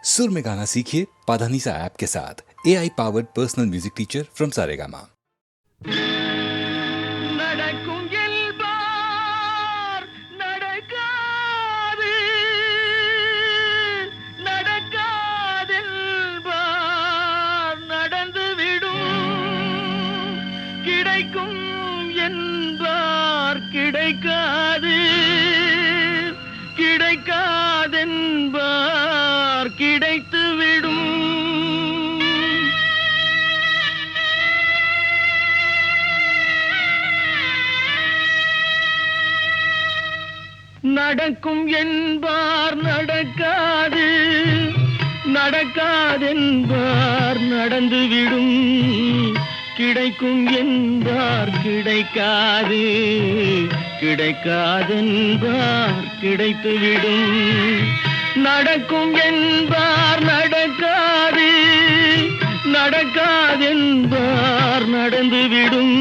सुर में गाना सीखिए पाधानीसा ऐप के साथ। AI powered personal music teacher from Saregama. நடக்கும் என்பார் நடக்காது, நடக்காதென்பார் நடந்துவிடும், கிடைக்கும் என்பார் கிடைக்காது, கிடைக்காதென்பார் கிடைத்துவிடும். நடக்கும் என்பார் நடக்காது, நடக்காதென்பார் நடந்துவிடும், கிடைக்கும் என்பார் கிடைக்காது, கிடைக்காதென்பார் கிடைத்துவிடும். நடக்கும் என்பார் நடக்காது, நடக்காதென்பார் நடந்துவிடும்,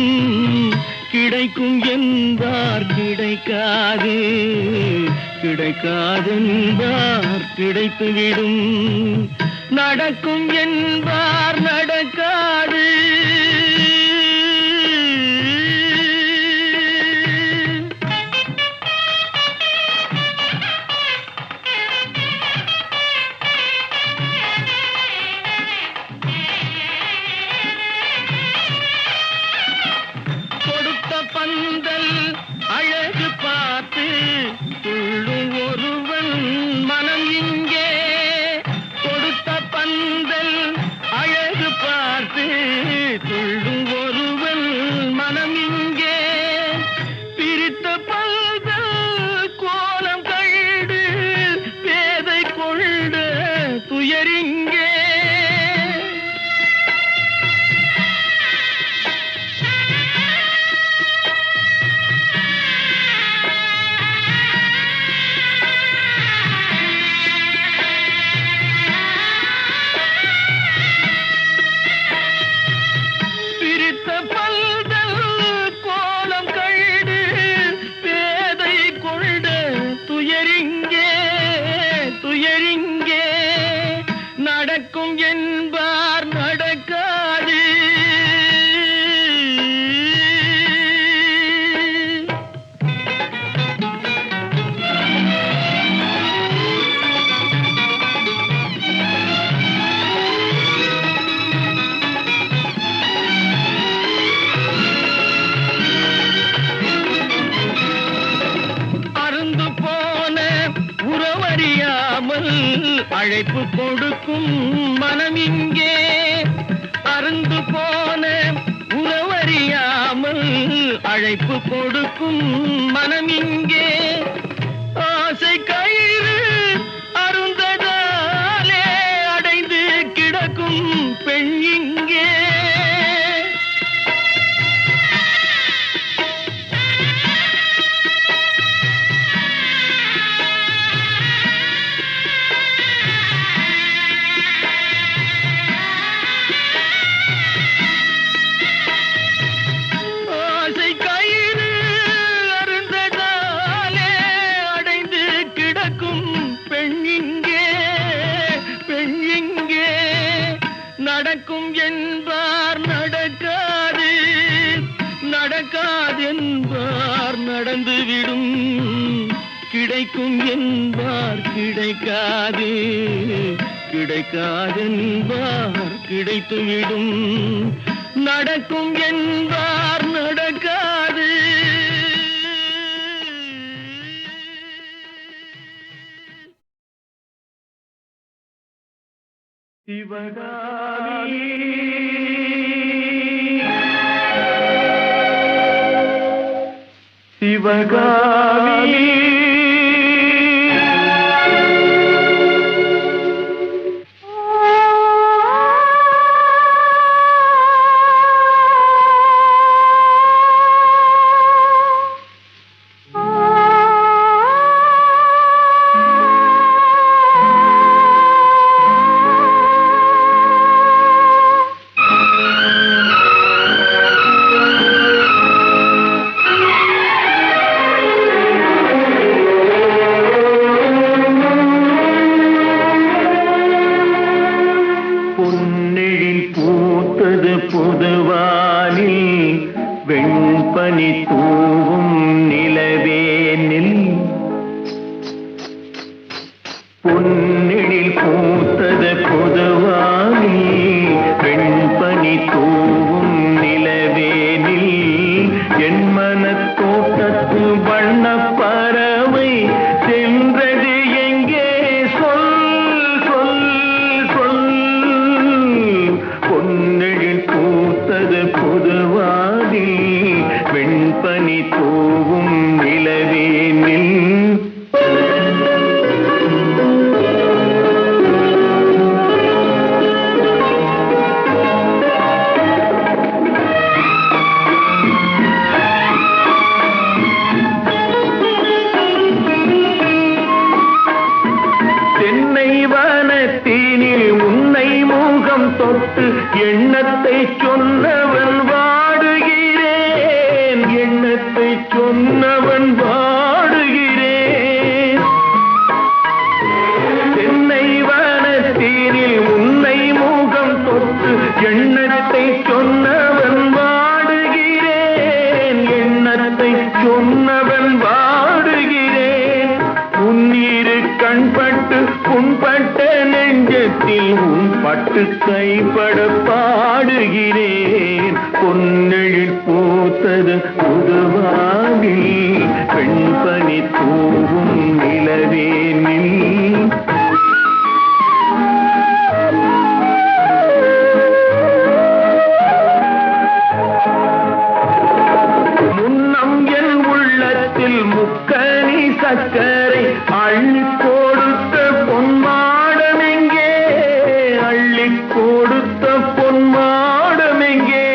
கிடைக்கும் என்பார் கிடைக்காது, கிடைக்காதென்பார் கிடைத்துவிடும். நடக்கும் என்பார் நடக்காது. பந்தல் அழகு பார்த்து துள்ளும் ஒருவன் மனம் இங்கே, கொடுத்த பந்தல் அழகு பார்த்து துள்ளும் ஒருவன் மனம் இங்கே, பிரித்த பந்தல் கோலம் கண்டு பேதை கொண்ட துயரிங்கே. நடக்கும் என்பார் நடக்காது. அருந்து போன உறவறியாமல் அழைப்பு கொடுக்கும் மனம் இங்கே, அருந்து போன உறவறியாமல் அழைப்பு கொடுக்கும் மனம் இங்கே, ஆசை கயிறு அருந்ததாலே அடைந்து கிடக்கும் பெண் இங்கே. நடக்கும் என்பார் நடக்காது, நடக்காதென்பார் நடந்துவிடும், கிடைக்கும் என்பார் கிடைக்காது, கிடைக்காதென்பார் கிடைத்துவிடும். நடக்கும் என்பார் நடக்காது. சிவகாமி சிவகாமி வெண்பனி தூவும் நிலவேனில் பொன்னெழில் பூத்தது பொதுவாகி வெண்பனி தூவும் நிலவேனில் என் மனத் தோட்டத்து வண்ண பறவை சென்றது எங்கே சொல் சொல் சொல் பொன்னெழில் பூத்தது பொதுவாகி வெண்பனி தூவும் நிலவேனில் தொட்டு எண்ணத்தை சொன்னவன் வாடுகிறேன் எண்ணத்தை சொன்னவன் வாடுகிறேன் தென்னை வனத்தீரில் உன்னை முகம் தொட்டு எண்ணத்தை சொன்னவன் வாடுகிறேன் எண்ணத்தை சொன்னவன் வாடுகிறேன் உன்னீரு கண்பட்டு புண்பட்ட நெஞ்சத்தில் உன் பட்டு கைப்பட பாடுகிறேன் பொன்னெழில் பூத்தது புதுவாகி வெண்பனி தூவும் நிலவேனில் முன்னம் என் உள்ளத்தில் முக்கனி சக்கரை அள்ளி கொடுத்த பொன்மாடம் எங்கே அள்ளி கொடுத்த பொன்மாடம் எங்கே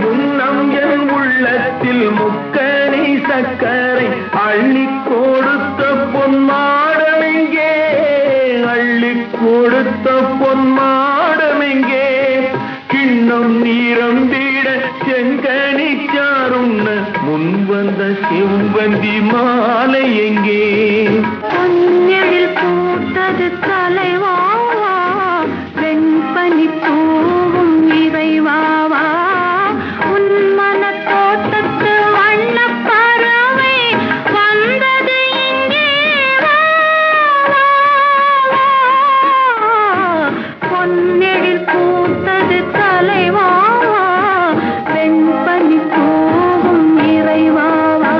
முன்னம் என் உள்ளத்தில் முக்கனி சக்கரை அள்ளி கொடுத்த பொன்மாடம் எங்கே அள்ளி கொடுத்த பொன்மாடம் எங்கே கிண்ணம் நீரம்பிட செங்கனி சாருண்ண முன் வந்த செவ்வந்தி மாலை எங்கே பொன்னெழில் பூத்தது தலைவாவா வெண்பனி தூவும் இறைவாவா உன் மனத் தோட்டத்து வண்ணப் பறவை வந்தது இங்கே வா, வா, வா. பொன்னெழில் பூத்தது தலைவாவா வெண்பனி தூவும் இறைவாவா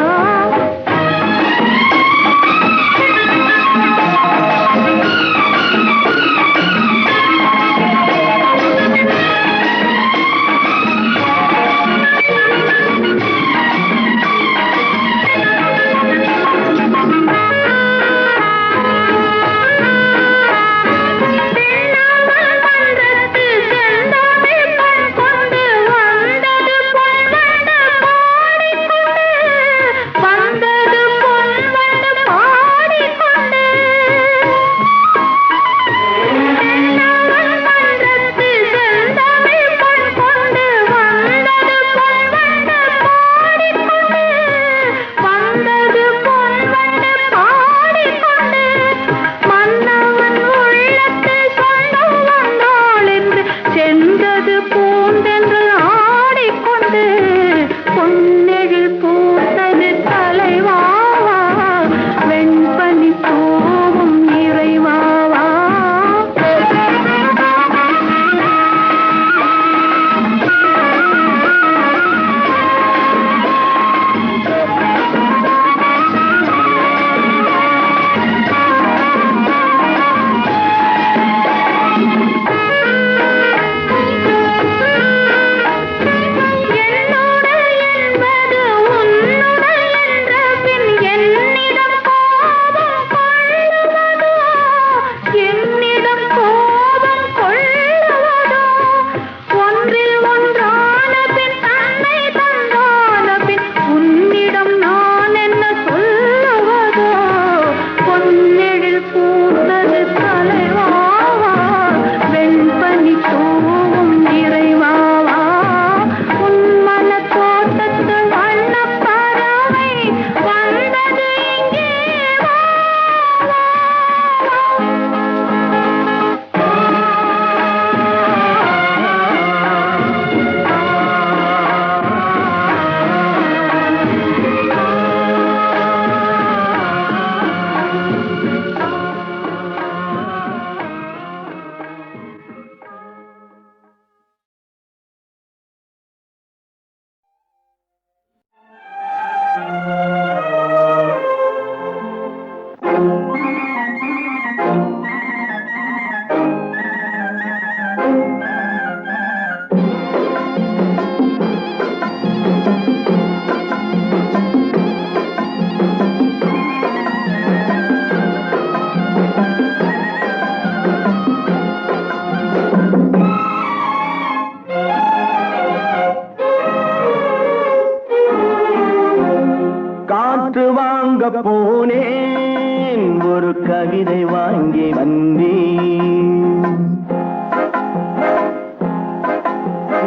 காற்று வாங்க போனேன், ஒரு கவிதை வாங்கி வந்தேன்.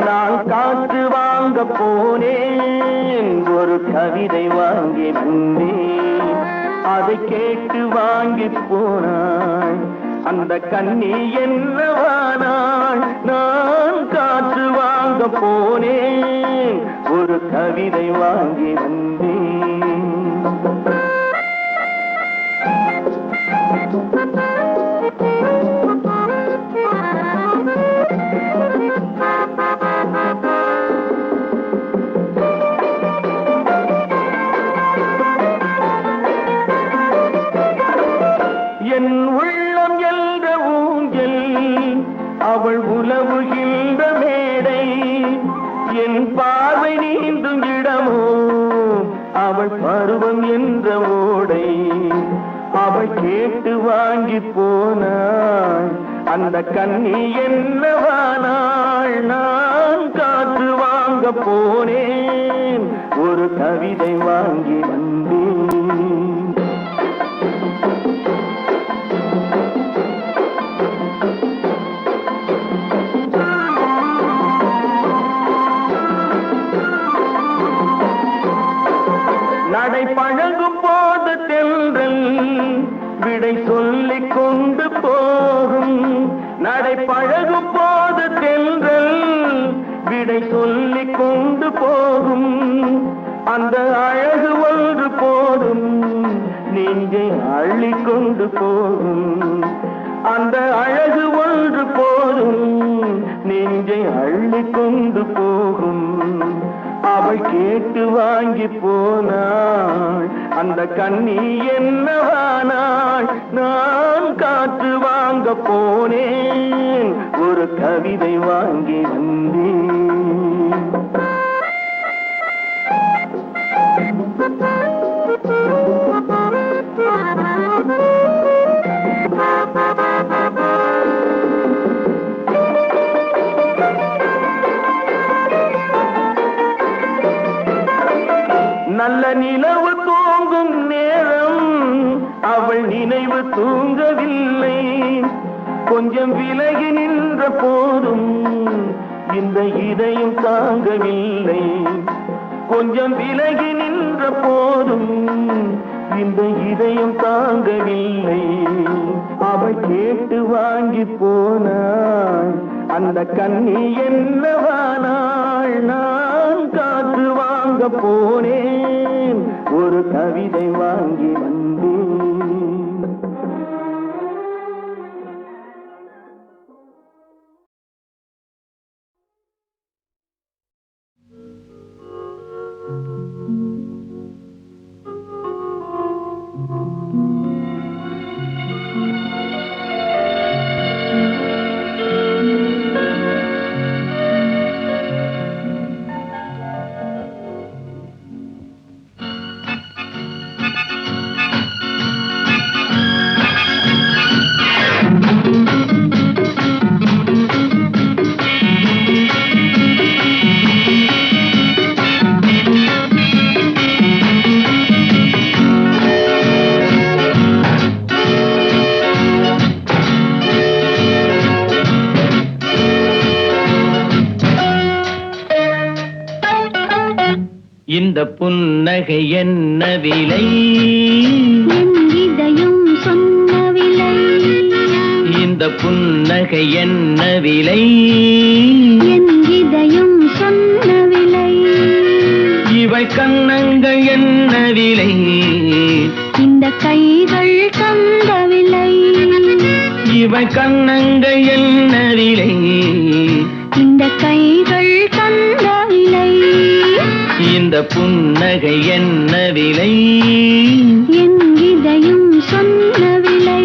நான் காற்று வாங்க போனேன், ஒரு கவிதை வாங்கி வந்தேன். அதை கேட்டு வாங்கி போனாள் அந்த கண்ணி என்னவானாள். நான் காற்று வாங்க போனேன், ஒரு கவிதை வாங்கி வந்தேன். என் உள்ளம் என்ற ஊஞ்சல், அவள் உலவுகின்ற மேடை. என் பார்வை நீந்தும் இடமோ, அவள் பருவம் என்ற ஓடை. அவள் கேட்டு வாங்கி போனாள் அந்த கண்ணி என்னவானாள். நான் காற்று வாங்க போனேன், ஒரு கவிதை வாங்கி வந்தேன். நடை பழகும் போது தென்றல் விடை சொல்லிக் கொண்டு போகும். நடை பழகும் போது தென்றல் விடை சொல்லிக் கொண்டு போகும். அந்த அழகு ஒன்று போதும், நெஞ்சை அள்ளிக் கொண்டு போகும். அந்த அழகு ஒன்று போதும், நெஞ்சை அள்ளிக் கொண்டு போகும். அவள் கேட்டு வாங்கி போனாள் அந்த கண்ணி என்னவானாள். நான் காற்று வாங்க போனேன், ஒரு கவிதை வாங்கி வந்தேன். நல்ல நிலவு தூங்கும் நேரம், அவள் நினைவு தூங்கவில்லை. கொஞ்சம் விலகி நின்ற போதும் இந்த இதயம் தாங்கவில்லை. கொஞ்சம் விலகி நின்ற போதும் இந்த இதயம் தாங்கவில்லை. அவள் கேட்டு வாங்கி போனாள் அந்த கண்ணி என்னவானாள். நான் காற்று வாங்க போனேன், ஒரு கவிதை வாங்கி வந்தேன். இந்த புன்னகை என்ன விலை? என் இதயம் சொன்ன விலை. இந்த புன்னகை என்ன விலை? என் இதயம் சொன்ன விலை. இவள் கன்னங்கள் என்ன விலை? இந்த கைகள் தந்த விலை. இவள் கண்ணங்கள் என்ன விலை? இந்த கைகள் தந்த விலை. இந்த புன்னகை என்ன விலை? என் இதயம் சொன்ன விலை.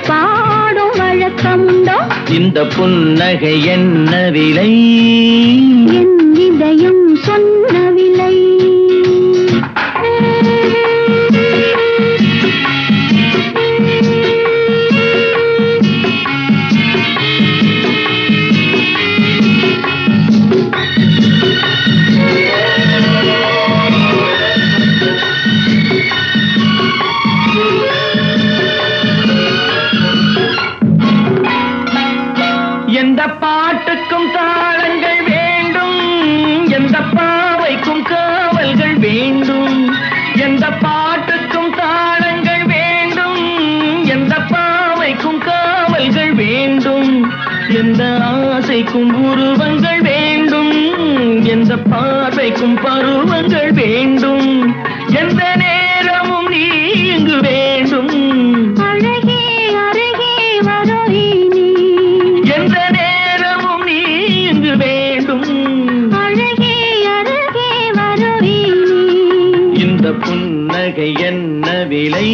பாடும் வழக்கமுண்டோ? இந்த புன்னகை என்ன விலை? என் இதயம் சொன்ன விலை. எந்த பாட்டுக்கும் தாளங்கள் வேண்டும், எந்த பாவைக்கும் காவல்கள் வேண்டும். எந்த பாட்டுக்கும் தாளங்கள் வேண்டும், எந்த பாவைக்கும் காவல்கள் வேண்டும். எந்த ஆசைக்கும் உருவங்கள் வேண்டும், எந்த பார்வைக்கும் பருவங்கள் வேண்டும். எந்த நேரமும் நீ இங்கு வேண்டும். அழகே அருகே வருவி நீ. எந்த நேரமும் நீ இங்கு வேண்டும். அழகே அருகே வருவி நீ. இந்த புன்னகை என்ன விலை?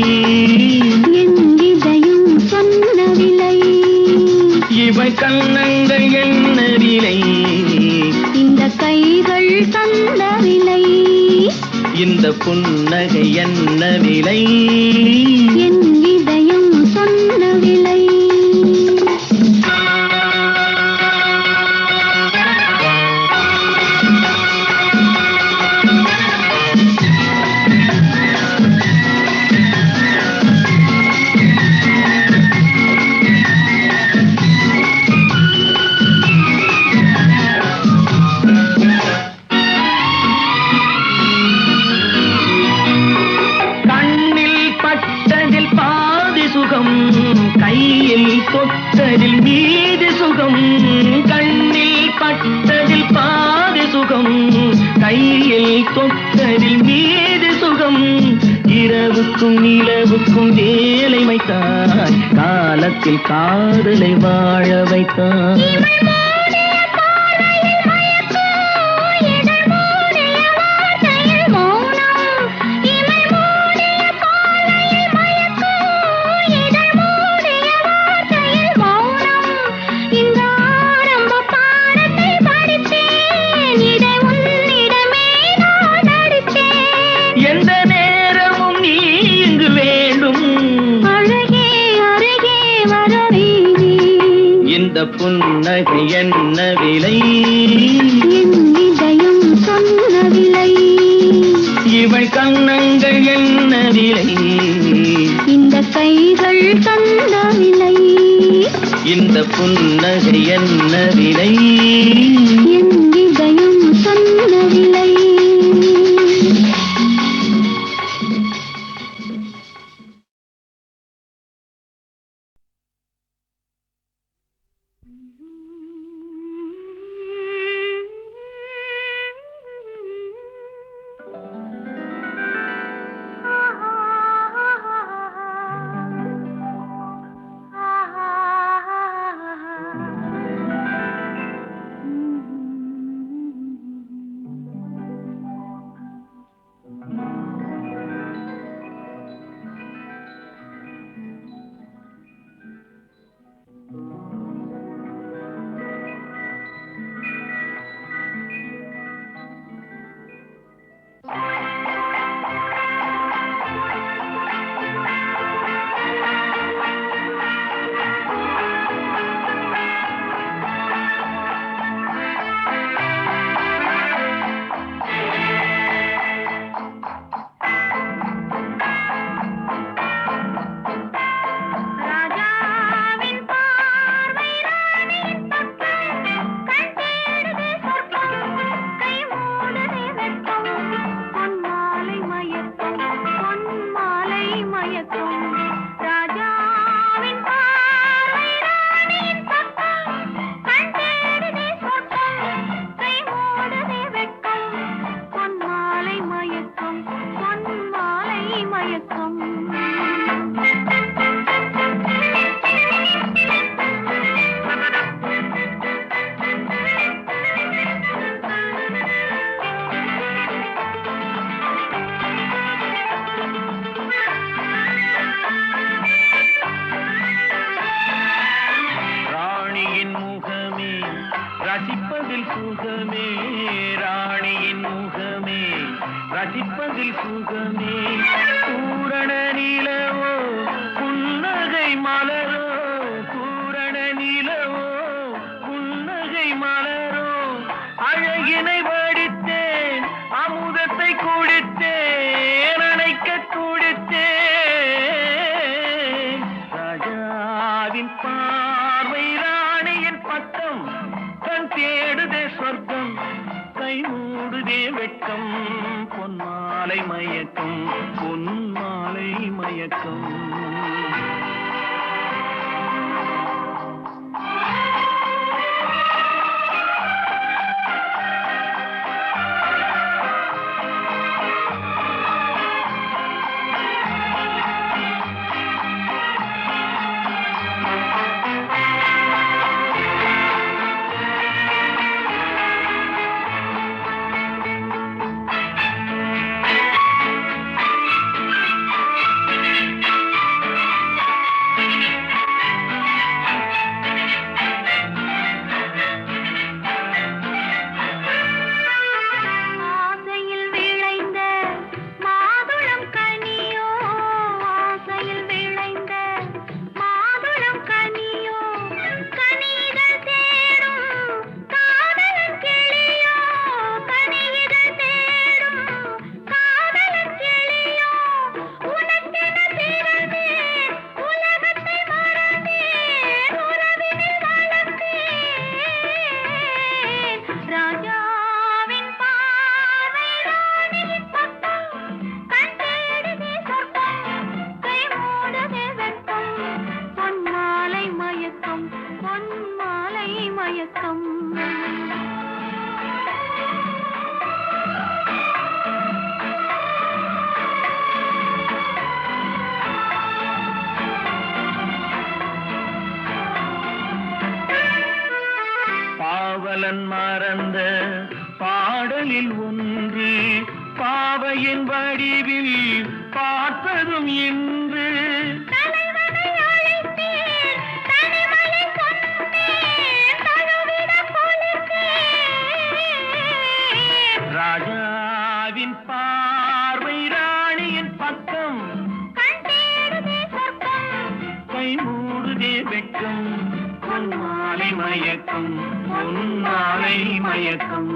என் இதயம் சொன்ன விலை. இவை கண்ணங்கள் என்ன விலை? இந்த கைகள் தந்த விலை. இந்த புன்னகை என்ன விலை? என் இதயம் சொன்ன விலை. கையில் தொட்டதில் மீது சுகம். கண்ணில் பட்டதில் பாதி சுகம், கையில் தொட்டதில் மீது சுகம். இரவுக்கும் நிலவுக்கும் வேலை வைத்தாய், காலத்தில் காதலை வாழ வைத்தாய். எந்த நேரமும் நீ இங்கு வேண்டும். அழகே அருகே வரவி நீ. இந்த புன்னகை என்ன விலை? என் இதயம் சொன்ன விலை. இவள் கண்ணங்கள் என்ன விலை? இந்த கைகள் தந்த விலை. இந்த புன்னகை என்ன விலை? என் இதயம் சொன்ன விலை. ரசிப்பதில் சுகமே ராணியின் முகமே ரசிப்பதில் சுகமே பூரண நிலவோ புன்னகை மலரோ பூரண நிலவோ புன்னகை மலரோ அழகினை வடித்தேன் அமுதத்தை குடித்தேன் அணைக்க குடித்தேன் ராஜாவின் பார்வை ராணியின் பக்கம் கண் தேடுதே சொர்க்கம் கை மூடுதே வெட்கம் பொன்மாலை மயக்கம் பொன்மாலை மயக்கம் பாவலன் மறந்த பாடலில் ஒன்று பாவையின் வடிவில் பார்த்ததும் இன்று ராஜாவின் பார்வை ராணியின் பக்கம் கை மூடுதே வெட்கம் பொன்மாலை மயக்கம் பொன்மாலை மயக்கம்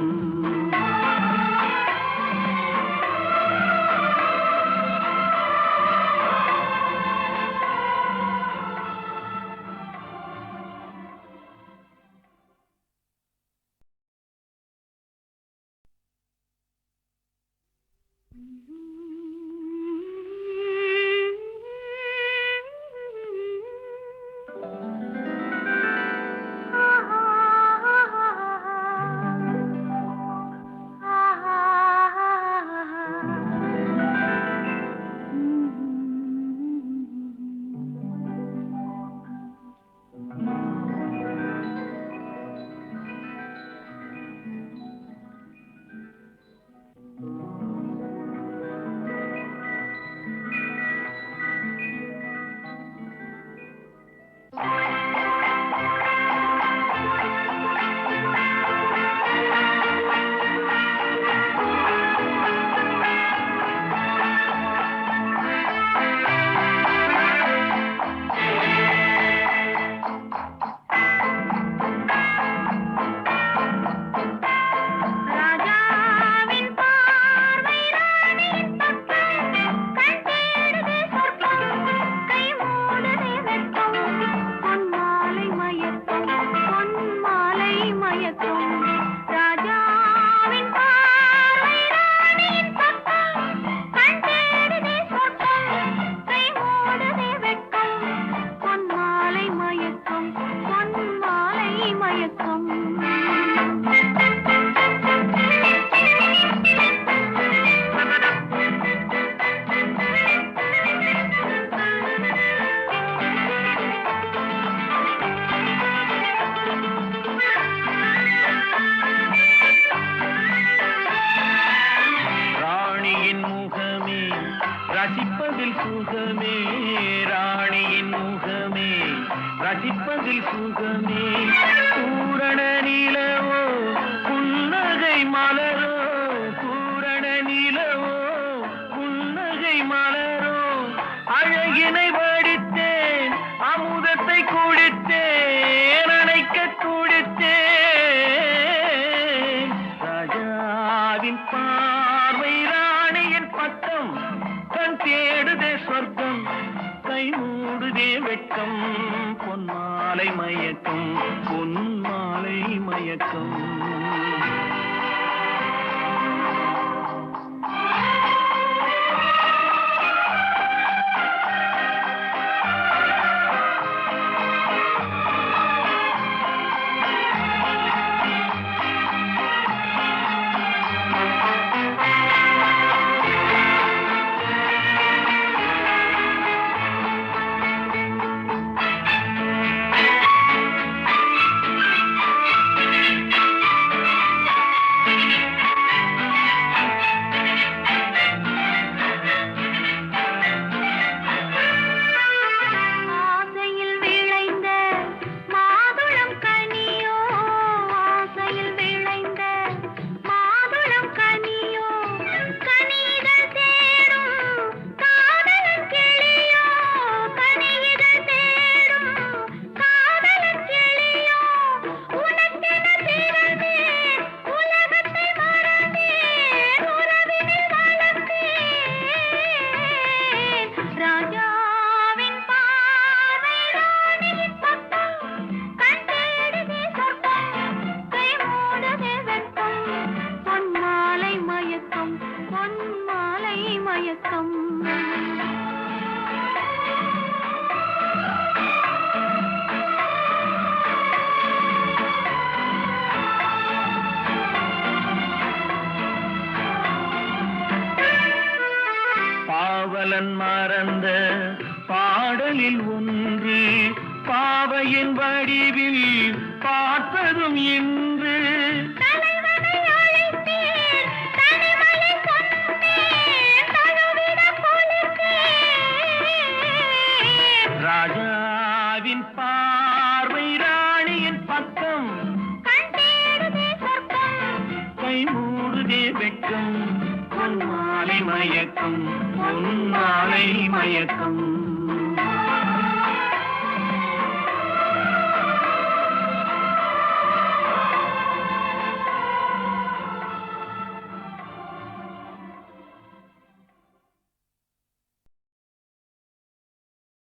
ரசிப்பதில் சுகமே ராணியின் முகமே ரசிப்பதில் சுகமே பூரண நிலவோ நிலவோ புன்னகை மலரோ அழகினை வடித்தேன் அமுதத்தை குடித்தேன் அணைக்க துடித்தேன் ராஜாவின் பார்வை ராணியின் பக்கம் கண் தேடுதே சொர்க்கம் கை மூடுதே வெட்கம் பொன்மாலை மயக்கம் பொன்மாலை மயக்கம் பாவலன் மறந்த பாடலில் ஒன்று பாவையின் வடிவில் பார்த்ததும் இன்று ராஜாவின் பார்வை ராணியின் பக்கம் கை மூடுதே வெட்கம் பொன்மாலை மயக்கம் பொன்மாலை மயக்கம்